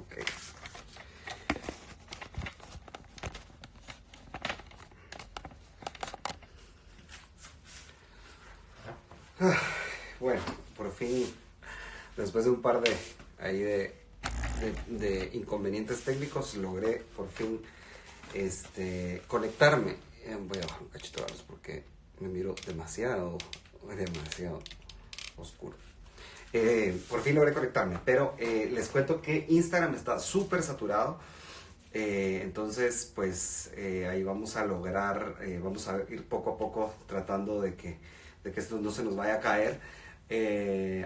Ok. Bueno, por fin, después de un par de, ahí de inconvenientes técnicos, logré por fin conectarme. Voy a bajar un cachito de luz porque me miro demasiado oscuro. Por fin logré conectarme, pero les cuento que Instagram está súper saturado. Entonces, pues ahí vamos a lograr, vamos a ir poco a poco tratando de que esto no se nos vaya a caer.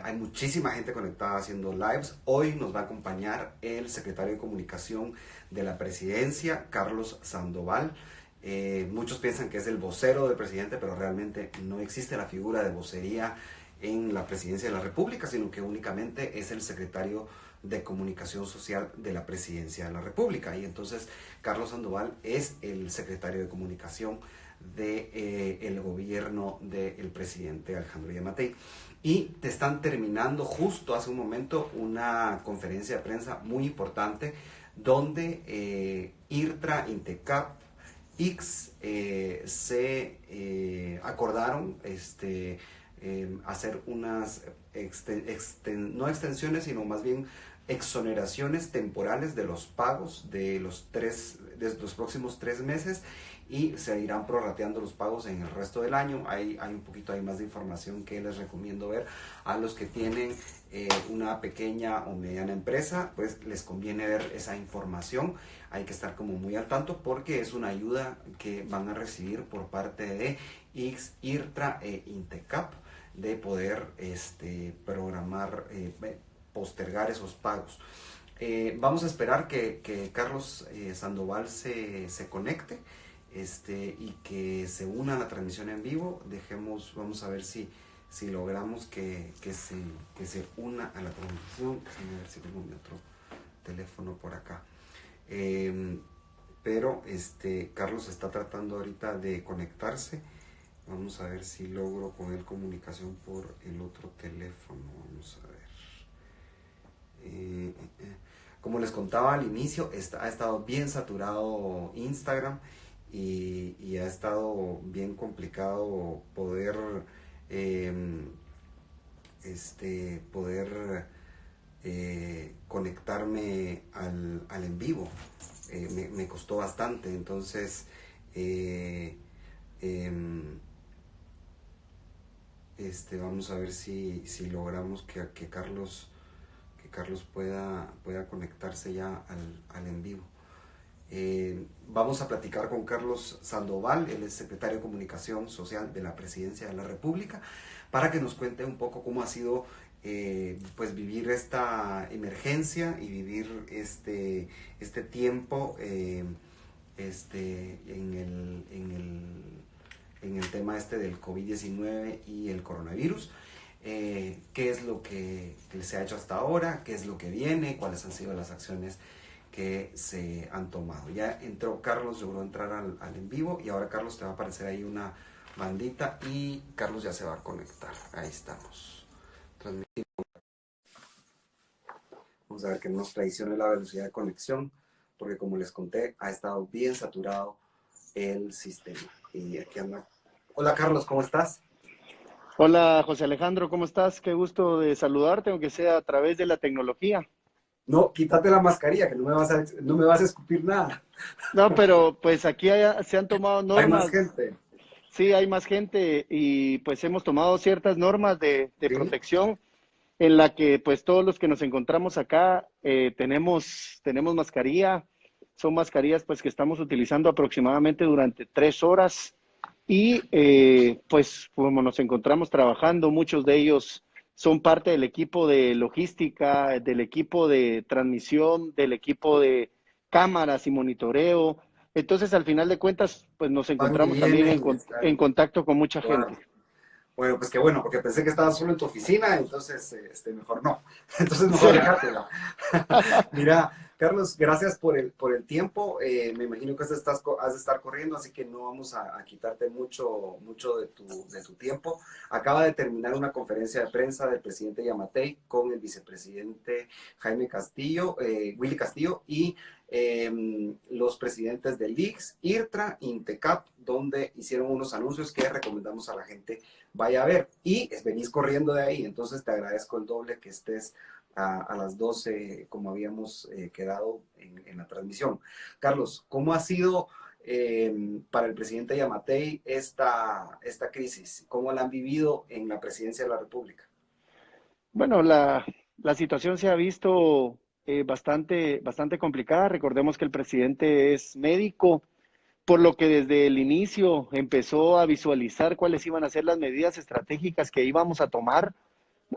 Hay muchísima gente conectada haciendo lives. Hoy nos va a acompañar el secretario de Comunicación de la Presidencia, Carlos Sandoval. Muchos piensan que es el vocero del presidente, pero realmente no existe la figura de vocería en la Presidencia de la República, sino que únicamente es el secretario de Comunicación Social de la Presidencia de la República. Y entonces Carlos Sandoval es el secretario de Comunicación del gobierno del presidente Alejandro Yamatei. Y te están terminando justo hace un momento una conferencia de prensa muy importante donde IRTRA, INTECAP, IX se acordaron hacer unas no extensiones, sino más bien exoneraciones temporales de los pagos de los próximos 3 meses, y se irán prorrateando los pagos en el resto del año. Hay un poquito ahí más de información que les recomiendo ver. A los que tienen una pequeña o mediana empresa, pues les conviene ver esa información. Hay que estar como muy al tanto porque es una ayuda que van a recibir por parte de IX, IRTRA e INTECAP, de poder programar, postergar esos pagos. Vamos a esperar que Carlos Sandoval se conecte y que se una a la transmisión en vivo. Vamos a ver si logramos que se una a la transmisión. A ver si tengo mi otro teléfono por acá. Pero Carlos está tratando ahorita de conectarse. Vamos a ver si logro con él comunicación por el otro teléfono. Vamos a ver. Como les contaba al inicio, ha estado bien saturado Instagram y ha estado bien complicado poder conectarme al en vivo. Me costó bastante. Entonces vamos a ver si logramos que Carlos pueda conectarse ya al en vivo. Vamos a platicar con Carlos Sandoval, él es secretario de Comunicación Social de la Presidencia de la República, para que nos cuente un poco cómo ha sido pues vivir esta emergencia y vivir este tiempo en el tema del COVID-19 y el coronavirus. Qué es lo que se ha hecho hasta ahora, qué es lo que viene, cuáles han sido las acciones que se han tomado. Ya entró Carlos, logró entrar al en vivo, y ahora Carlos te va a aparecer ahí una bandita y Carlos ya se va a conectar. Ahí estamos. Transmitimos. Vamos a ver que no nos traicione la velocidad de conexión, porque como les conté, ha estado bien saturado el sistema. Y aquí anda. Hola Carlos, ¿cómo estás? Hola José Alejandro, ¿cómo estás? Qué gusto de saludarte, aunque sea a través de la tecnología. No, quítate la mascarilla, que no me vas a escupir nada. No, pero pues aquí se han tomado Hay más normas, gente. sí, hay más gente y pues hemos tomado ciertas normas de ¿Sí? protección en la que pues todos los que nos encontramos acá tenemos mascarilla. Son mascarillas pues que estamos utilizando aproximadamente durante 3 horas y pues como nos encontramos trabajando, muchos de ellos son parte del equipo de logística, del equipo de transmisión, del equipo de cámaras y monitoreo. Entonces, al final de cuentas, pues nos Van y encontramos también vienen. en contacto con mucha Claro. gente. Bueno, pues qué bueno, porque pensé que estabas solo en tu oficina, entonces mejor no. Entonces Sí. mejor dejártela. Mira, Carlos, gracias por el tiempo. Me imagino que has de estar corriendo, así que no vamos a quitarte mucho de tu tiempo. Acaba de terminar una conferencia de prensa del presidente Yamatei con el vicepresidente Jaime Castillo, Willy Castillo, y los presidentes del ICS, IRTRA, INTECAP, donde hicieron unos anuncios que recomendamos a la gente vaya a ver. Y venís corriendo de ahí, entonces te agradezco el doble que estés a las 12 como habíamos quedado en la transmisión. Carlos, ¿cómo ha sido para el presidente Yamatei esta crisis? ¿Cómo la han vivido en la presidencia de la República? Bueno, la situación se ha visto bastante complicada. Recordemos que el presidente es médico, por lo que desde el inicio empezó a visualizar cuáles iban a ser las medidas estratégicas que íbamos a tomar.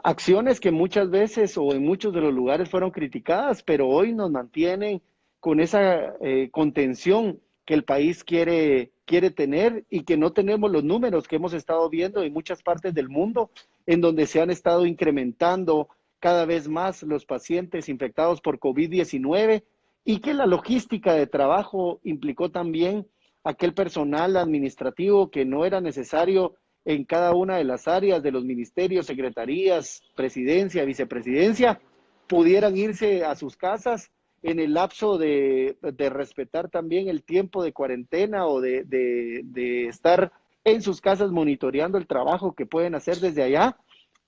Acciones que muchas veces o en muchos de los lugares fueron criticadas, pero hoy nos mantienen con esa contención que el país quiere tener y que no tenemos los números que hemos estado viendo en muchas partes del mundo, en donde se han estado incrementando cada vez más los pacientes infectados por COVID-19 y que la logística de trabajo implicó también aquel personal administrativo que no era necesario en cada una de las áreas de los ministerios, secretarías, presidencia, vicepresidencia, pudieran irse a sus casas en el lapso de respetar también el tiempo de cuarentena o de estar en sus casas monitoreando el trabajo que pueden hacer desde allá.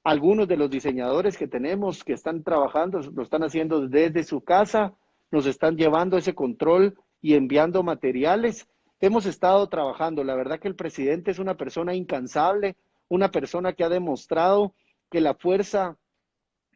Algunos de los diseñadores que tenemos que están trabajando lo están haciendo desde su casa, nos están llevando ese control y enviando materiales. Hemos estado trabajando. La verdad que el presidente es una persona incansable, una persona que ha demostrado que la fuerza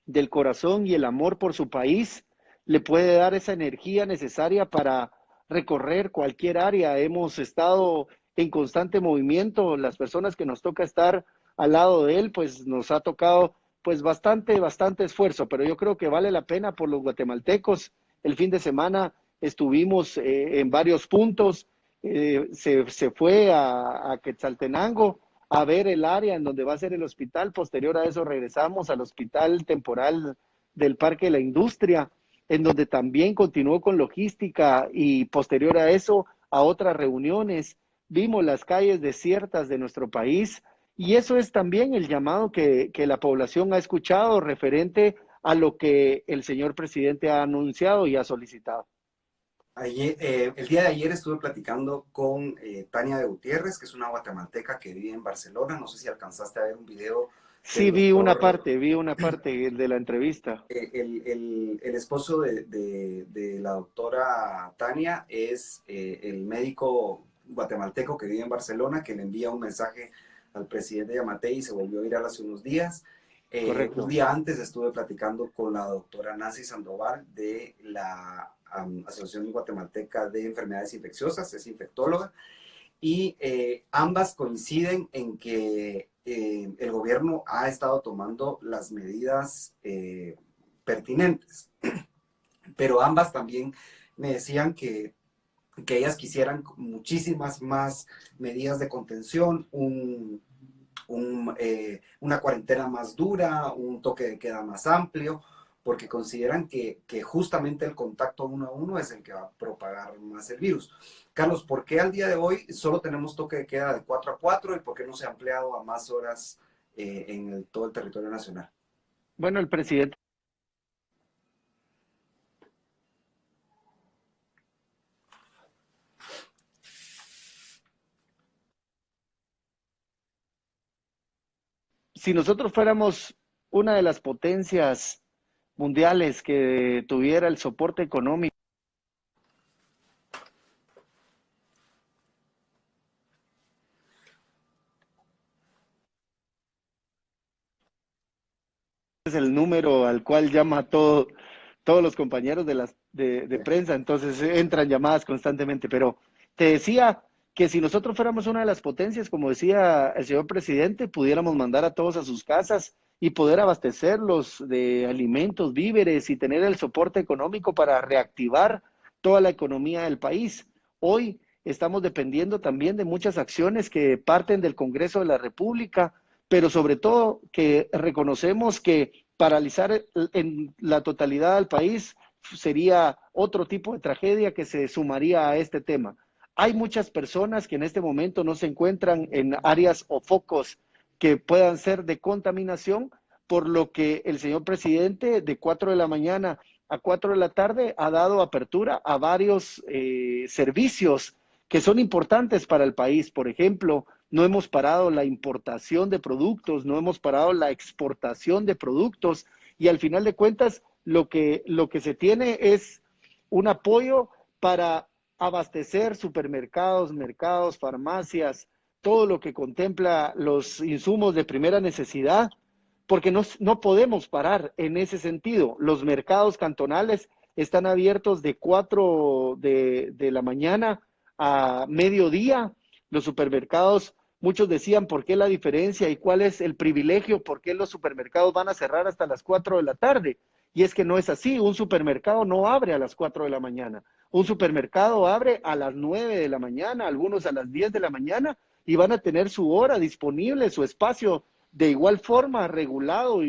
del corazón y el amor por su país le puede dar esa energía necesaria para recorrer cualquier área. Hemos estado en constante movimiento. Las personas que nos toca estar al lado de él, pues nos ha tocado pues bastante esfuerzo, pero yo creo que vale la pena por los guatemaltecos. El fin de semana estuvimos en varios puntos. Se fue a Quetzaltenango a ver el área en donde va a ser el hospital. Posterior a eso regresamos al hospital temporal del Parque de la Industria, en donde también continuó con logística y posterior a eso a otras reuniones. Vimos las calles desiertas de nuestro país y eso es también el llamado que la población ha escuchado referente a lo que el señor presidente ha anunciado y ha solicitado. Ayer, el día de ayer estuve platicando con Tania de Gutiérrez, que es una guatemalteca que vive en Barcelona. No sé si alcanzaste a ver un video del Sí, doctor, vi una parte de la entrevista. el esposo de la doctora Tania es el médico guatemalteco que vive en Barcelona, que le envía un mensaje al presidente Yamatei y se volvió a viral hace unos días. Un Correcto. día antes estuve platicando con la doctora Nancy Sandoval de la Asociación Guatemalteca de Enfermedades Infecciosas, es infectóloga, y ambas coinciden en que el gobierno ha estado tomando las medidas pertinentes, pero ambas también me decían que ellas quisieran muchísimas más medidas de contención, una cuarentena más dura, un toque de queda más amplio, porque consideran que justamente el contacto uno a uno es el que va a propagar más el virus. Carlos, ¿por qué al día de hoy solo tenemos toque de queda de 4 a 4 y por qué no se ha ampliado a más horas todo el territorio nacional? Bueno, el presidente, si nosotros fuéramos una de las potencias mundiales que tuviera el soporte económico, es el número al cual llama todos los compañeros de prensa, entonces entran llamadas constantemente, pero te decía que si nosotros fuéramos una de las potencias, como decía el señor presidente, pudiéramos mandar a todos a sus casas y poder abastecerlos de alimentos, víveres y tener el soporte económico para reactivar toda la economía del país. Hoy estamos dependiendo también de muchas acciones que parten del Congreso de la República, pero sobre todo que reconocemos que paralizar en la totalidad del país sería otro tipo de tragedia que se sumaría a este tema. Hay muchas personas que en este momento no se encuentran en áreas o focos que puedan ser de contaminación, por lo que el señor presidente de 4 de la mañana a 4 de la tarde ha dado apertura a varios servicios que son importantes para el país. Por ejemplo, no hemos parado la importación de productos, no hemos parado la exportación de productos y al final de cuentas lo que se tiene es un apoyo para abastecer supermercados, mercados, farmacias, todo lo que contempla los insumos de primera necesidad, porque no podemos parar en ese sentido. Los mercados cantonales están abiertos de 4 de la mañana a mediodía. Los supermercados, muchos decían, ¿por qué la diferencia y cuál es el privilegio? ¿Por qué los supermercados van a cerrar hasta las 4 de la tarde? Y es que no es así, un supermercado no abre a las 4 de la mañana. Un supermercado abre a las 9 de la mañana, algunos a las 10 de la mañana, y van a tener su hora disponible, su espacio de igual forma regulado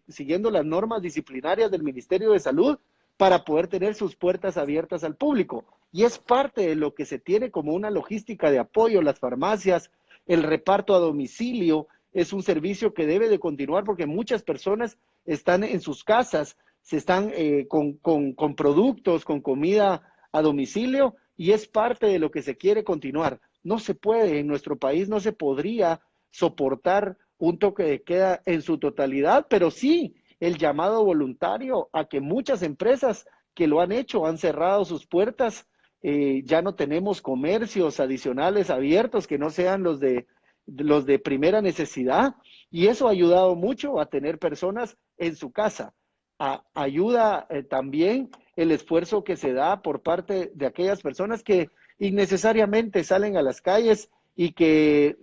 siguiendo las normas disciplinarias del Ministerio de Salud para poder tener sus puertas abiertas al público. Y es parte de lo que se tiene como una logística de apoyo, las farmacias, el reparto a domicilio, es un servicio que debe de continuar porque muchas personas están en sus casas, se están con productos, con comida a domicilio y es parte de lo que se quiere continuar. No se puede, en nuestro país no se podría soportar un toque de queda en su totalidad, pero sí el llamado voluntario a que muchas empresas que lo han hecho han cerrado sus puertas, ya no tenemos comercios adicionales abiertos que no sean los de primera necesidad y eso ha ayudado mucho a tener personas en su casa. Ayuda también el esfuerzo que se da por parte de aquellas personas que innecesariamente salen a las calles y que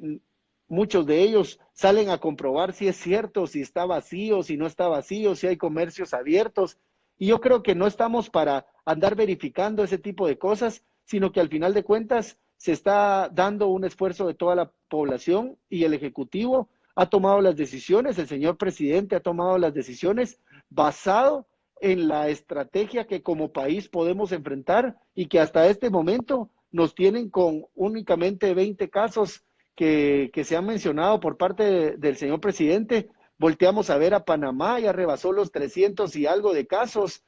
muchos de ellos salen a comprobar si es cierto, si está vacío, si no está vacío, si hay comercios abiertos. Y yo creo que no estamos para andar verificando ese tipo de cosas, sino que al final de cuentas se está dando un esfuerzo de toda la población y el Ejecutivo ha tomado las decisiones, el señor presidente ha tomado las decisiones basado en la estrategia que como país podemos enfrentar y que hasta este momento nos tienen con únicamente 20 casos que se han mencionado por parte del señor presidente. Volteamos a ver a Panamá, ya rebasó los 300 y algo de casos.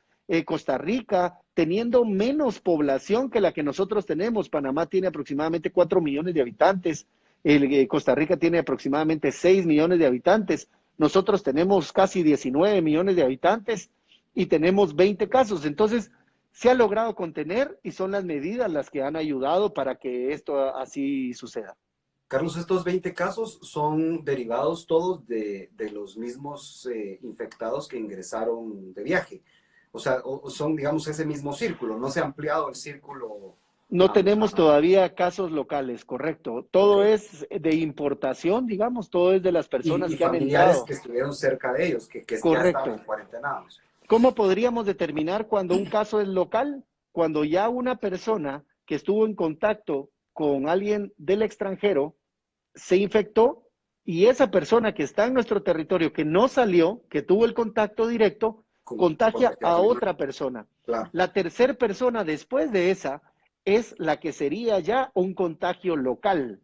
Costa Rica, teniendo menos población que la que nosotros tenemos. Panamá tiene aproximadamente 4 millones de habitantes. Costa Rica tiene aproximadamente 6 millones de habitantes. Nosotros tenemos casi 19 millones de habitantes y tenemos 20 casos. Entonces, se ha logrado contener y son las medidas las que han ayudado para que esto así suceda. Carlos, estos 20 casos son derivados todos de los mismos infectados que ingresaron de viaje. O sea, son, digamos, ese mismo círculo, no se ha ampliado el círculo. No tenemos todavía casos locales, correcto. Todo Okay. es de importación, digamos, todo es de las personas Y que han familiares entrado. que estuvieron cerca de ellos, que ya estaban en Correcto. cuarentenados. ¿Cómo podríamos determinar cuando un caso es local? Cuando ya una persona que estuvo en contacto con alguien del extranjero se infectó y esa persona que está en nuestro territorio, que no salió, que tuvo el contacto directo, contagia a otra persona. Claro. La tercera persona después de esa es la que sería ya un contagio local.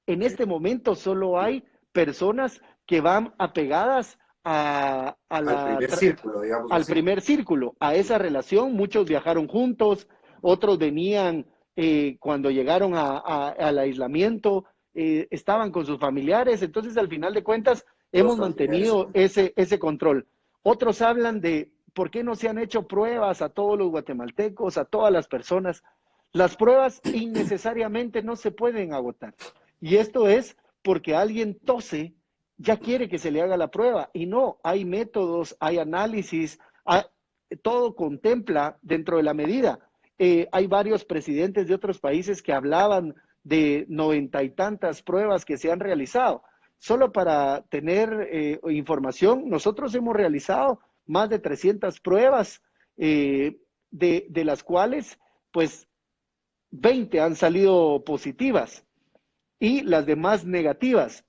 En este momento solo hay personas que van apegadas al primer círculo, digamos al así. primer círculo, a esa relación. Muchos viajaron juntos, otros venían cuando llegaron al aislamiento, estaban con sus familiares. Entonces, al final de cuentas, Los hemos familiares. mantenido ese control. Otros hablan de por qué no se han hecho pruebas a todos los guatemaltecos, a todas las personas. Las pruebas innecesariamente no se pueden agotar. Y esto es porque alguien tose, ya quiere que se le haga la prueba. Y no, hay métodos, hay análisis, todo contempla dentro de la medida. Hay varios presidentes de otros países que hablaban de 90 y tantas pruebas que se han realizado. Solo para tener información, nosotros hemos realizado más de 300 pruebas, de las cuales, pues, 20 han salido positivas y las demás negativas.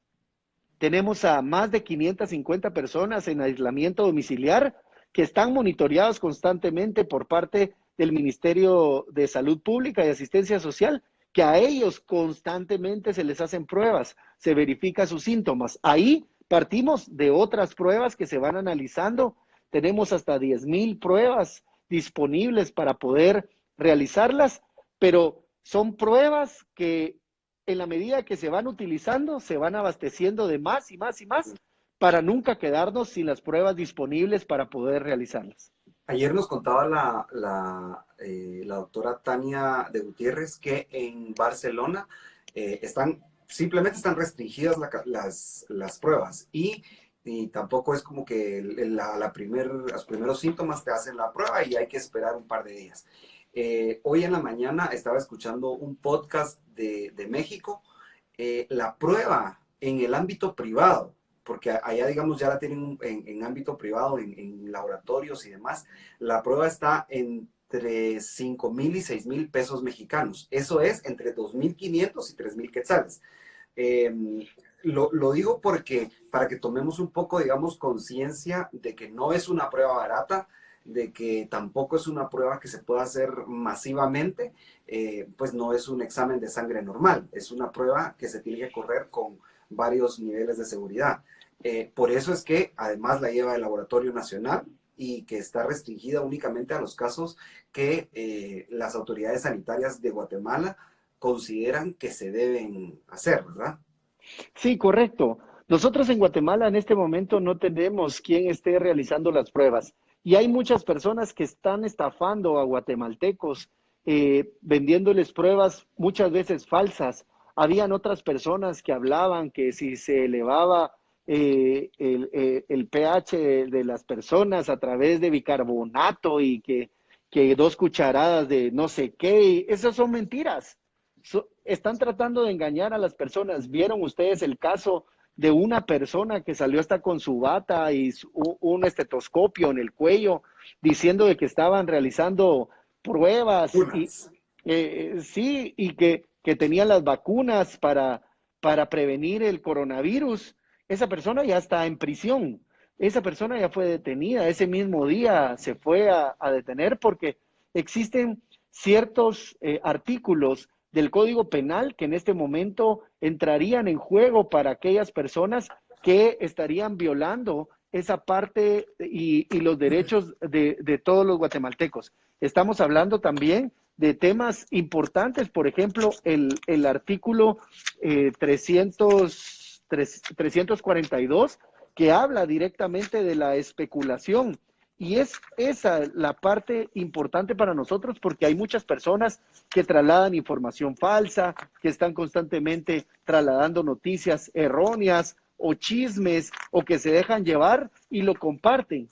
Tenemos a más de 550 personas en aislamiento domiciliar que están monitoreados constantemente por parte del Ministerio de Salud Pública y Asistencia Social, que a ellos constantemente se les hacen pruebas, se verifican sus síntomas. Ahí partimos de otras pruebas que se van analizando. Tenemos hasta 10,000 pruebas disponibles para poder realizarlas, pero son pruebas que en la medida que se van utilizando, se van abasteciendo de más y más y más para nunca quedarnos sin las pruebas disponibles para poder realizarlas. Ayer nos contaba la doctora Tania de Gutiérrez que en Barcelona simplemente están restringidas las pruebas y tampoco es como que los primeros síntomas te hacen la prueba y hay que esperar un par de días. Hoy en la mañana estaba escuchando un podcast de México, la prueba en el ámbito privado, porque allá, digamos, ya la tienen en ámbito privado, en laboratorios y demás, la prueba está entre 5,000 y 6,000 pesos mexicanos. Eso es entre 2,500 y 3,000 quetzales. Lo digo porque para que tomemos un poco, digamos, conciencia de que no es una prueba barata, de que tampoco es una prueba que se pueda hacer masivamente, pues no es un examen de sangre normal, es una prueba que se tiene que correr con varios niveles de seguridad. Por eso es que además la lleva el Laboratorio Nacional y que está restringida únicamente a los casos que las autoridades sanitarias de Guatemala consideran que se deben hacer, ¿verdad? Sí, correcto. Nosotros en Guatemala en este momento no tenemos quien esté realizando las pruebas y hay muchas personas que están estafando a guatemaltecos, vendiéndoles pruebas muchas veces falsas. Habían otras personas que hablaban que si se elevaba el pH de las personas a través de bicarbonato y que 2 cucharadas de no sé qué, esas son mentiras. Están tratando de engañar a las personas. ¿Vieron ustedes el caso de una persona que salió hasta con su bata y un estetoscopio en el cuello diciendo de que estaban realizando pruebas y Unas. sí, y que tenían las vacunas para prevenir el coronavirus? Esa persona ya está en prisión. Esa persona ya fue detenida. Ese mismo día se fue a detener porque existen ciertos artículos del Código Penal que en este momento entrarían en juego para aquellas personas que estarían violando esa parte y los derechos de todos los guatemaltecos. Estamos hablando también de temas importantes, por ejemplo, el artículo 342, que habla directamente de la especulación. Y es esa la parte importante para nosotros porque hay muchas personas que trasladan información falsa, que están constantemente trasladando noticias erróneas o chismes o que se dejan llevar y lo comparten.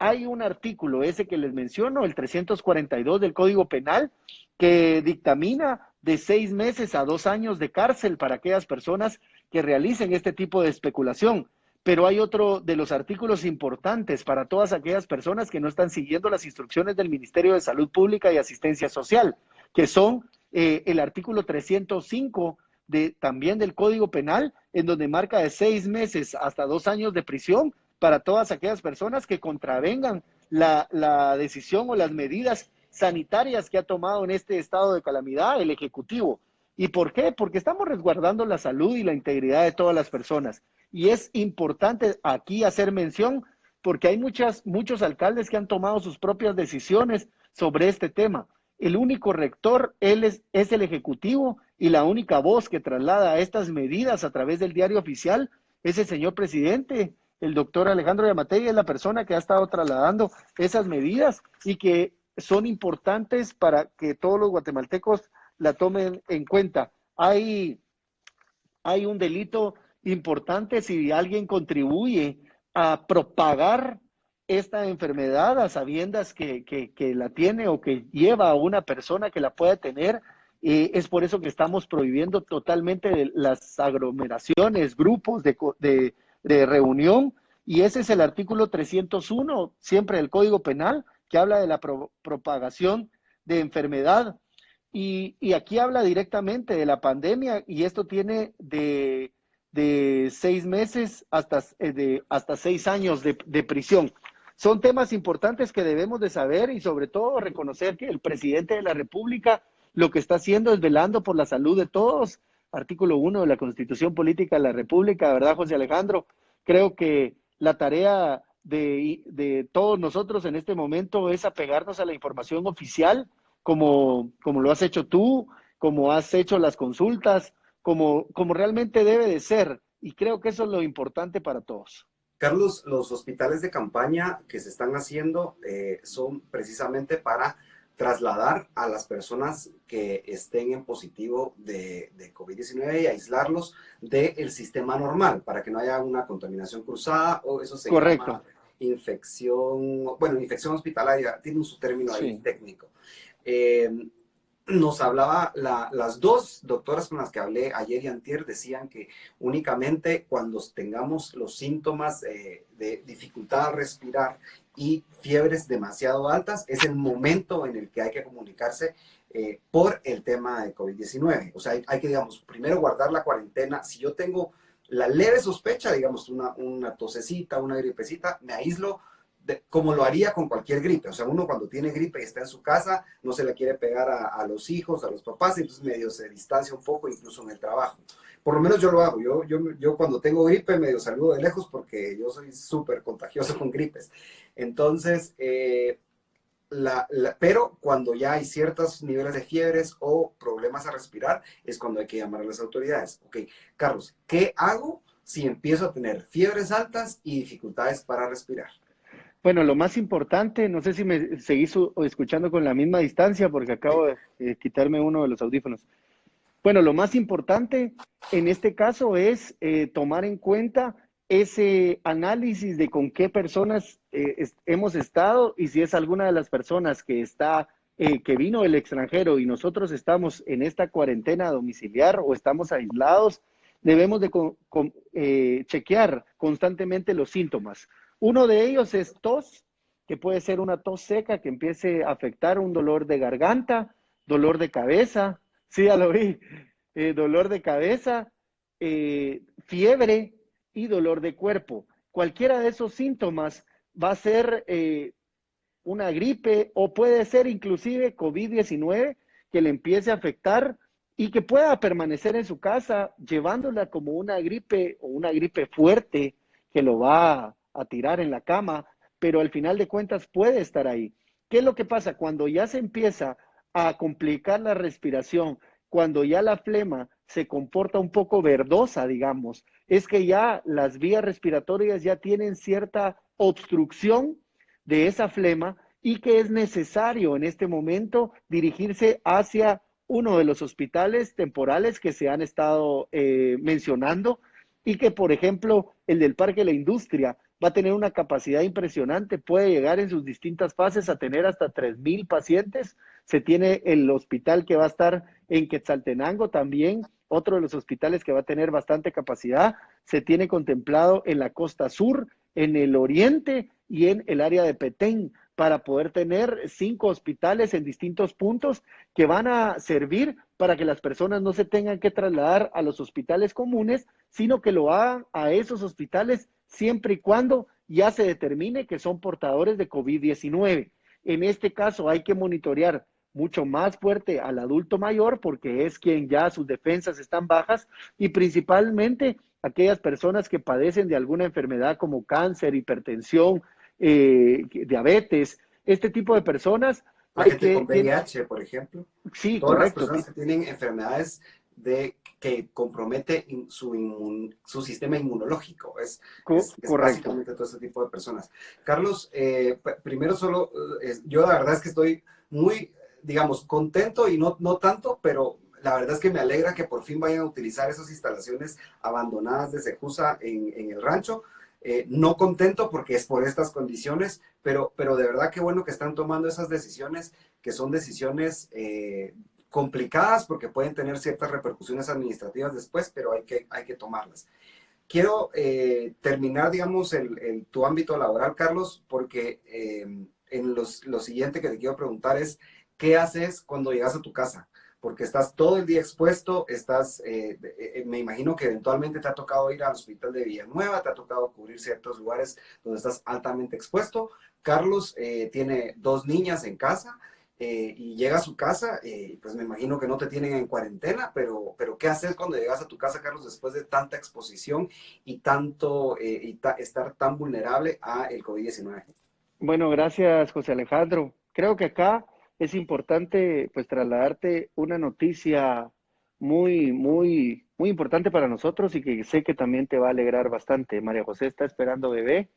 Hay un artículo, ese que les menciono, el 342 del Código Penal, que dictamina de 6 meses a 2 años de cárcel para aquellas personas que realicen este tipo de especulación. Pero hay otro de los artículos importantes para todas aquellas personas que no están siguiendo las instrucciones del Ministerio de Salud Pública y Asistencia Social, que son el artículo 305 también del Código Penal, en donde marca de 6 meses hasta 2 años de prisión para todas aquellas personas que contravengan la decisión o las medidas sanitarias que ha tomado en este estado de calamidad el Ejecutivo. ¿Y por qué? Porque estamos resguardando la salud y la integridad de todas las personas. Y es importante aquí hacer mención porque hay muchos alcaldes que han tomado sus propias decisiones sobre este tema. El único rector es el Ejecutivo y la única voz que traslada estas medidas a través del diario oficial es el señor presidente. El doctor Alejandro Yamatei es la persona que ha estado trasladando esas medidas y que son importantes para que todos los guatemaltecos la tomen en cuenta. Hay un delito importante si alguien contribuye a propagar esta enfermedad a sabiendas que la tiene o que lleva a una persona que la pueda tener. Es por eso que estamos prohibiendo totalmente las aglomeraciones, grupos de reunión, y ese es el artículo 301, siempre del Código Penal, que habla de la propagación de enfermedad. Y aquí habla directamente de la pandemia y esto tiene de 6 meses hasta 6 años de prisión. son temas importantes que debemos de saber y sobre todo reconocer que el presidente de la República lo que está haciendo es velando por la salud de todos. Artículo 1 de la Constitución Política de la República, ¿verdad, José Alejandro? Creo que la tarea de todos nosotros en este momento es apegarnos a la información oficial, como lo has hecho tú, como has hecho las consultas, como realmente debe de ser. Y creo que eso es lo importante para todos. Carlos, los hospitales de campaña que se están haciendo son precisamente para trasladar a las personas que estén en positivo de COVID-19 y aislarlos del sistema normal para que no haya una contaminación cruzada, o eso se llama Correcto. infección, bueno, infección hospitalaria, tiene su término ahí Sí. técnico. Eh, Nos hablaba, las dos doctoras con las que hablé ayer y antier decían que únicamente cuando tengamos los síntomas de dificultad al respirar y fiebres demasiado altas es el momento en el que hay que comunicarse por el tema de COVID-19. O sea, hay que, digamos, primero guardar la cuarentena. Si yo tengo la leve sospecha, digamos, una tosecita, una gripecita, me aíslo como lo haría con cualquier gripe. O sea, uno cuando tiene gripe y está en su casa, no se le quiere pegar a los hijos, a los papás, entonces medio se distancia un poco, incluso en el trabajo. Por lo menos yo lo hago. Yo cuando tengo gripe medio saludo de lejos porque yo soy súper contagioso con gripes. Entonces, pero cuando ya hay ciertos niveles de fiebres o problemas a respirar, es cuando hay que llamar a las autoridades. Ok, Carlos, ¿qué hago si empiezo a tener fiebres altas y dificultades para respirar? Bueno, lo más importante, no sé si me seguís escuchando con la misma distancia porque acabo de quitarme uno de los audífonos. Bueno, lo más importante en este caso es tomar en cuenta ese análisis de con qué personas hemos estado y si es alguna de las personas que que vino del extranjero y nosotros estamos en esta cuarentena domiciliar o estamos aislados, debemos de chequear constantemente los síntomas. Uno de ellos es tos, que puede ser una tos seca que empiece a afectar un dolor de garganta, dolor de cabeza, sí, ya lo vi, dolor de cabeza, fiebre y dolor de cuerpo. Cualquiera de esos síntomas va a ser una gripe o puede ser inclusive COVID-19 que le empiece a afectar y que pueda permanecer en su casa llevándola como una gripe o una gripe fuerte que lo va a tirar en la cama, pero al final de cuentas puede estar ahí. ¿Qué es lo que pasa? Cuando ya se empieza a complicar la respiración, cuando ya la flema se comporta un poco verdosa, digamos, es que ya las vías respiratorias ya tienen cierta obstrucción de esa flema y que es necesario en este momento dirigirse hacia uno de los hospitales temporales que se han estado mencionando y que, por ejemplo, el del Parque de la Industria va a tener una capacidad impresionante, puede llegar en sus distintas fases a tener hasta 3,000 pacientes. Se tiene el hospital que va a estar en Quetzaltenango también, otro de los hospitales que va a tener bastante capacidad. Se tiene contemplado en la costa sur, en el oriente y en el área de Petén para poder tener 5 hospitales en distintos puntos que van a servir para que las personas no se tengan que trasladar a los hospitales comunes, sino que lo hagan a esos hospitales siempre y cuando ya se determine que son portadores de COVID-19. En este caso hay que monitorear mucho más fuerte al adulto mayor porque es quien ya sus defensas están bajas y principalmente aquellas personas que padecen de alguna enfermedad como cáncer, hipertensión, diabetes, este tipo de personas La hay gente con que, VIH, por ejemplo, sí, todas las correcto, personas que tienen enfermedades que compromete su sistema inmunológico, es correcto. básicamente todo ese tipo de personas. Carlos, primero solo, yo la verdad es que estoy muy, digamos, contento y no tanto, pero la verdad es que me alegra que por fin vayan a utilizar esas instalaciones abandonadas de Sejusa en el rancho. No contento porque es por estas condiciones, pero de verdad que bueno que están tomando esas decisiones, que son decisiones complicadas porque pueden tener ciertas repercusiones administrativas después, pero hay que tomarlas. Quiero terminar, digamos, tu ámbito laboral, Carlos, porque lo siguiente que te quiero preguntar es, ¿qué haces cuando llegas a tu casa? porque estás todo el día expuesto, me imagino que eventualmente te ha tocado ir al hospital de Villanueva, te ha tocado cubrir ciertos lugares donde estás altamente expuesto. Carlos tiene dos niñas en casa y llega a su casa, pues me imagino que no te tienen en cuarentena, pero ¿qué haces cuando llegas a tu casa, Carlos, después de tanta exposición y estar tan vulnerable a el COVID-19? Bueno, gracias, José Alejandro. Creo que acá es importante pues trasladarte una noticia muy importante para nosotros y que sé que también te va a alegrar bastante. María José está esperando bebé,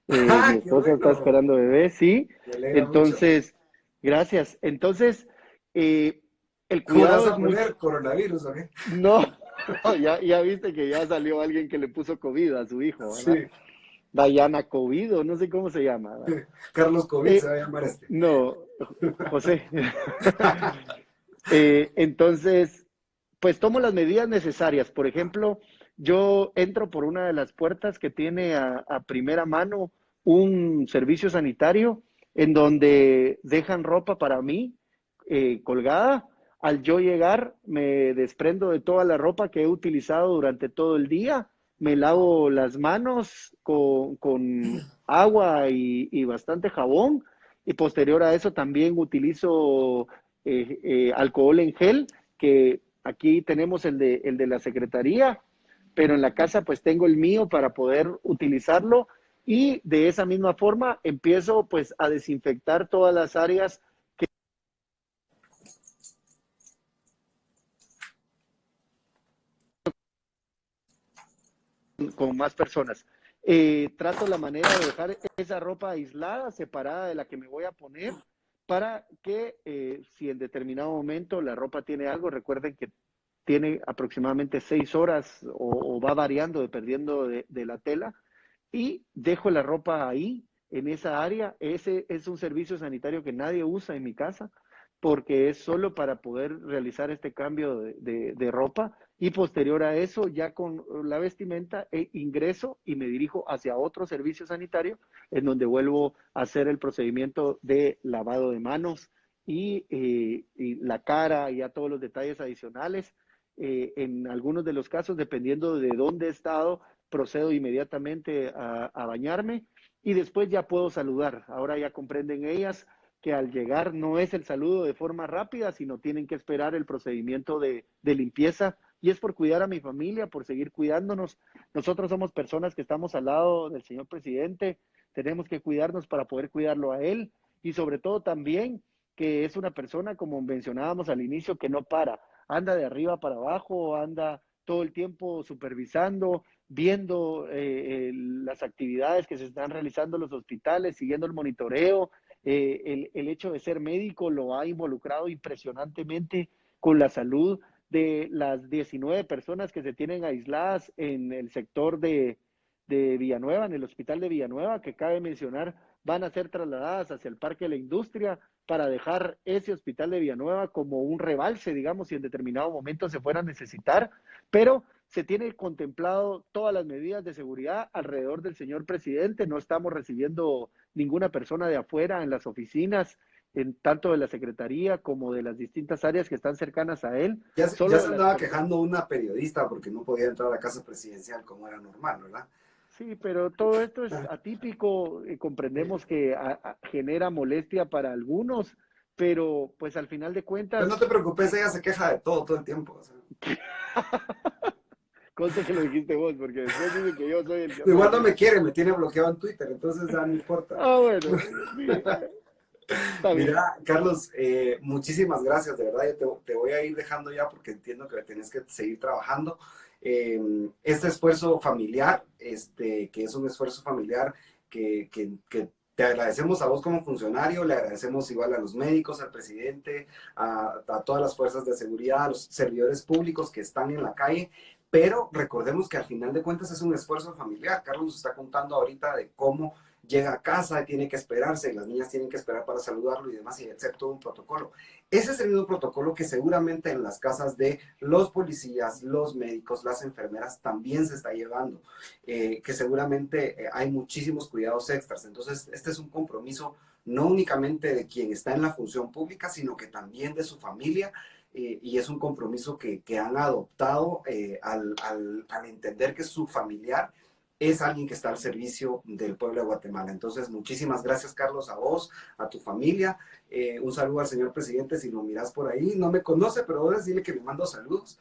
mi ¡Ah, qué esposa está bueno! esperando bebé, sí. Me alegra mucho. Entonces, gracias. Entonces, eh, el ¿Cómo le vas cuidado es a mucho. poner coronavirus o qué? No, ya viste que ya salió alguien que le puso COVID a su hijo, ¿verdad? Sí, Dayana COVID, o no sé cómo se llama, ¿verdad? Carlos COVID se Eh, va a llamar este. no, José. Entonces, pues tomo las medidas necesarias. Por ejemplo, yo entro por una de las puertas que tiene a primera mano un servicio sanitario en donde dejan ropa para mí colgada. Al yo llegar, me desprendo de toda la ropa que he utilizado durante todo el día, me lavo las manos con agua y bastante jabón y posterior a eso también utilizo alcohol en gel, que aquí tenemos el de la secretaría, pero en la casa pues tengo el mío para poder utilizarlo y de esa misma forma empiezo pues a desinfectar todas las áreas con más personas. Trato la manera de dejar esa ropa aislada, separada de la que me voy a poner, para que si en determinado momento la ropa tiene algo, recuerden que tiene aproximadamente 6 horas o va variando dependiendo de la tela, y dejo la ropa ahí, en esa área. Ese es un servicio sanitario que nadie usa en mi casa porque es solo para poder realizar este cambio de ropa y posterior a eso, ya con la vestimenta, ingreso y me dirijo hacia otro servicio sanitario en donde vuelvo a hacer el procedimiento de lavado de manos y la cara y ya todos los detalles adicionales. En algunos de los casos, dependiendo de dónde he estado, procedo inmediatamente a bañarme y después ya puedo saludar. Ahora ya comprenden ellas que al llegar no es el saludo de forma rápida, sino tienen que esperar el procedimiento de limpieza y es por cuidar a mi familia, por seguir cuidándonos. Nosotros somos personas que estamos al lado del señor presidente, tenemos que cuidarnos para poder cuidarlo a él y sobre todo también que es una persona, como mencionábamos al inicio, que no para, anda de arriba para abajo, anda todo el tiempo supervisando, viendo las actividades que se están realizando en los hospitales, siguiendo el monitoreo. El hecho de ser médico lo ha involucrado impresionantemente con la salud de las 19 personas que se tienen aisladas en el sector de Villanueva, en el hospital de Villanueva, que cabe mencionar, van a ser trasladadas hacia el Parque de la Industria para dejar ese hospital de Villanueva como un rebalse, digamos, si en determinado momento se fuera a necesitar, pero se tiene contemplado todas las medidas de seguridad alrededor del señor presidente, no estamos recibiendo ninguna persona de afuera en las oficinas, en tanto de la Secretaría como de las distintas áreas que están cercanas a él, Ya solo se de las andaba personas. quejando una periodista porque no podía entrar a la casa presidencial como era normal, ¿verdad? Sí, pero todo esto es atípico, comprendemos que genera molestia para algunos, pero pues al final de Pero cuentas, no te preocupes, ella se queja de todo el tiempo. O sea. conste que lo dijiste vos, porque después dicen que yo soy el que ando Igual no me diciendo. quiere, me tiene bloqueado en Twitter, entonces ya no importa. Ah, bueno, sí, está bien. Mira, Carlos, muchísimas gracias, de verdad. Yo te voy a ir dejando ya porque entiendo que tienes que seguir trabajando. Este esfuerzo familiar, que es un esfuerzo familiar que te agradecemos a vos como funcionario, le agradecemos igual a los médicos, al presidente, a todas las fuerzas de seguridad, a los servidores públicos que están en la calle, pero recordemos que al final de cuentas es un esfuerzo familiar. Carlos nos está contando ahorita de cómo llega a casa, tiene que esperarse, las niñas tienen que esperar para saludarlo y demás, y hacer todo un protocolo. Ese es el mismo protocolo que seguramente en las casas de los policías, los médicos, las enfermeras también se está llevando, que seguramente hay muchísimos cuidados extras. Entonces, este es un compromiso no únicamente de quien está en la función pública, sino que también de su familia, y es un compromiso que han adoptado al entender que su familiar es alguien que está al servicio del pueblo de Guatemala. Entonces, muchísimas gracias, Carlos, a vos, a tu familia. Un saludo al señor presidente, si lo miras por ahí. No me conoce, pero voy a decirle que le mando saludos.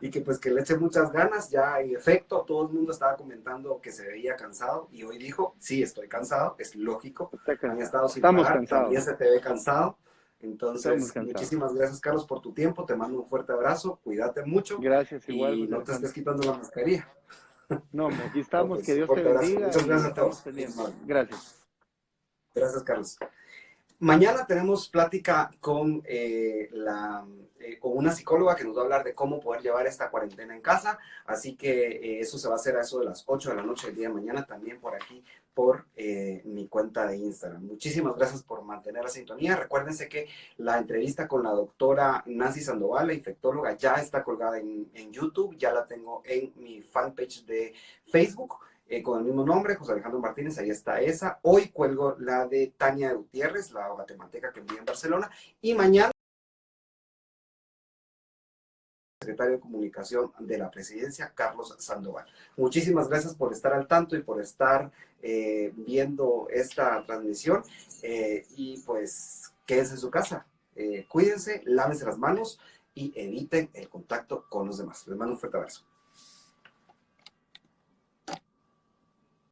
Y que pues que le eche muchas ganas. Ya en efecto, todo el mundo estaba comentando que se veía cansado y hoy dijo, sí, estoy cansado, es lógico. Han estado sin Estamos parar, cansados. también se te ve cansado. Estamos Entonces, cansados. muchísimas gracias, Carlos, por tu tiempo. Te mando un fuerte abrazo. Cuídate mucho. Gracias, igual, Y José no te Alejandro. estés quitando la mascarilla. No, aquí No, estamos, que pues, un Dios te fuerte abrazo. bendiga Muchas y gracias a estamos todos. pendientes. Gracias. Gracias, Carlos. Mañana tenemos plática con una psicóloga que nos va a hablar de cómo poder llevar esta cuarentena en casa. Así que eso se va a hacer a eso de las 8 de la noche del día de mañana, también por aquí, por mi cuenta de Instagram. Muchísimas gracias por mantener la sintonía. Recuérdense que la entrevista con la doctora Nancy Sandoval, la infectóloga, ya está colgada en YouTube. Ya la tengo en mi fanpage de Facebook. Con el mismo nombre, José Alejandro Martínez, ahí está esa. Hoy cuelgo la de Tania Gutiérrez, la guatemalteca que vive en Barcelona, y mañana secretario de Comunicación de la Presidencia, Carlos Sandoval. Muchísimas gracias por estar al tanto y por estar viendo esta transmisión, y pues quédense en su casa, cuídense, lávense las manos y eviten el contacto con los demás. Les mando un fuerte abrazo.